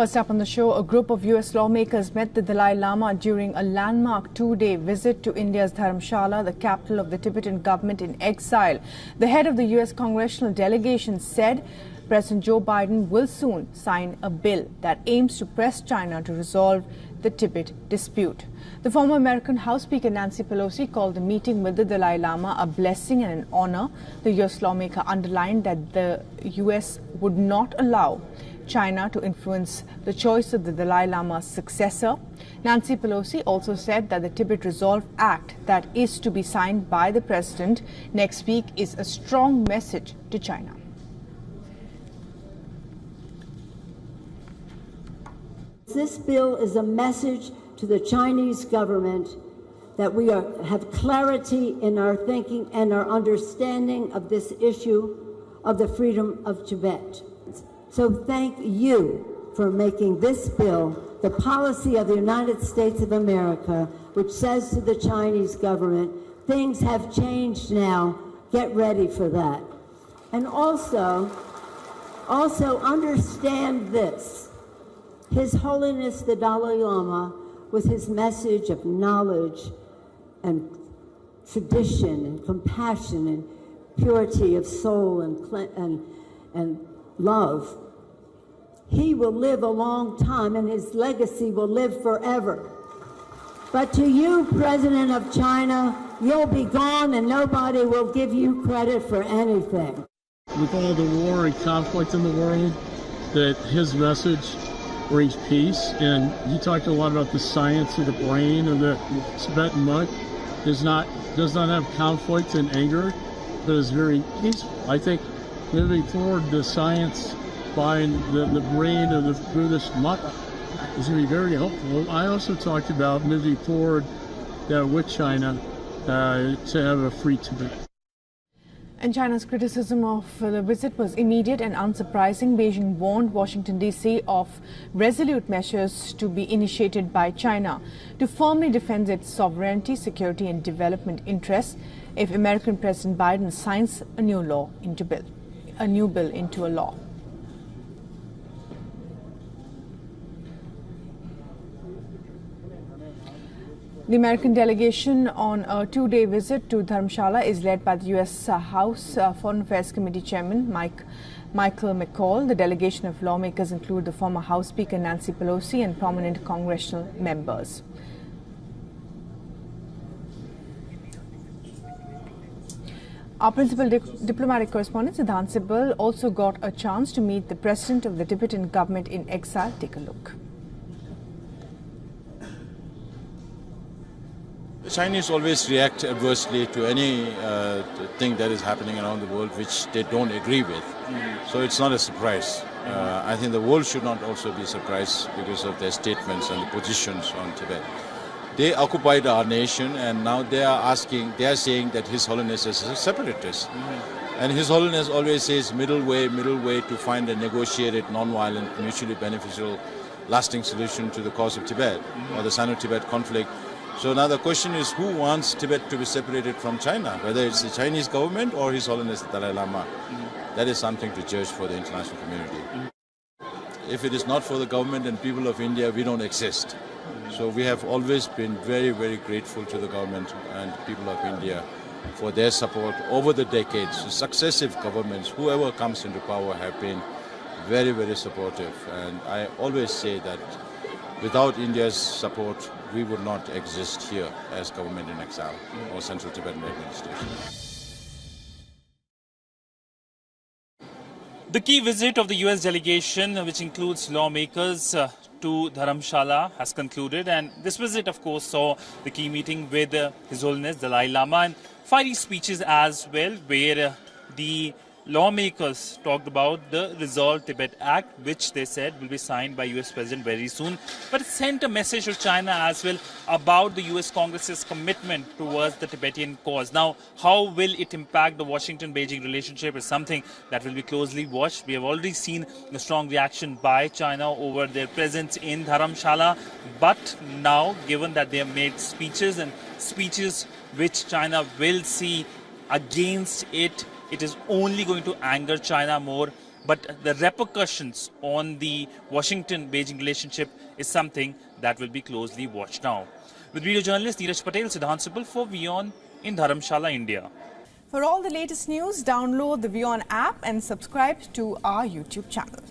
First up on the show, a group of US lawmakers met the Dalai Lama during a landmark two-day visit to India's Dharamshala, the capital of the Tibetan government in exile. The head of the US congressional delegation said President Joe Biden will soon sign a bill that aims to press China to resolve the Tibet dispute. The former American House Speaker Nancy Pelosi called the meeting with the Dalai Lama a blessing and an honor. The US lawmaker underlined that the US would not allow China to influence the choice of the Dalai Lama's successor. Nancy Pelosi also said that the Tibet Resolve Act that is to be signed by the president next week is a strong message to China. This bill is a message to the Chinese government that we have clarity in our thinking and our understanding of this issue of the freedom of Tibet. So thank you for making this bill the policy of the United States of America, which says to the Chinese government, things have changed now, get ready for that. And also understand this. His Holiness the Dalai Lama, with his message of knowledge and tradition and compassion and purity of soul and love, he will live a long time and his legacy will live forever. But to you, President of China, you'll be gone and nobody will give you credit for anything. With all the war and conflict in the world, that his message brings peace, and he talked a lot about the science of the brain of the Tibetan monk. Does not have conflict and anger, but is very peaceful. I think moving forward, the science behind the brain of the Buddhist monk is going to be very helpful. I also talked about moving forward with China to have a free Tibet. And China's criticism of the visit was immediate and unsurprising. Beijing warned Washington, D.C. of resolute measures to be initiated by China to firmly defend its sovereignty, security and development interests if American President Biden signs a new bill into a law. The American delegation on a two-day visit to Dharamshala is led by the U.S. House Foreign Affairs Committee Chairman Michael McCaul. The delegation of lawmakers include the former House Speaker Nancy Pelosi and prominent congressional members. Our principal diplomatic correspondent, Siddhant Sibal, also got a chance to meet the president of the Tibetan government in exile. Take a look. The Chinese always react adversely to any thing that is happening around the world which they don't agree with. So it's not a surprise. I think the world should not also be surprised because of their statements and the positions on Tibet. They occupied our nation and now they are saying that His Holiness is a separatist. And His Holiness always says middle way to find a negotiated, non-violent, mutually beneficial, lasting solution to the cause of Tibet or the Sino-Tibet conflict. So now the question is, who wants Tibet to be separated from China, whether it's the Chinese government or His Holiness the Dalai Lama? That is something to judge for the international community. If it is not for the government and people of India, we don't exist. So we have always been very, very grateful to the government and people of India for their support over the decades. Successive governments, whoever comes into power, have been very, very supportive. And I always say that without India's support, we would not exist here as government in exile or Central Tibetan administration. The key visit of the US delegation, which includes lawmakers to Dharamshala, has concluded. And this visit, of course, saw the key meeting with His Holiness Dalai Lama and fiery speeches as well, where the lawmakers talked about the Resolve Tibet Act, which they said will be signed by US President very soon. But it sent a message to China as well about the US Congress's commitment towards the Tibetan cause. Now, how will it impact the Washington-Beijing relationship is something that will be closely watched. We have already seen a strong reaction by China over their presence in Dharamshala. But now, given that they have made speeches which China will see against it, it is only going to anger China more. but the repercussions on the Washington-Beijing relationship is something that will be closely watched now. With video journalist Neeraj Patel, Siddhant Sibal for WION in Dharamshala, India. For all the latest news, download the WION app and subscribe to our YouTube channel.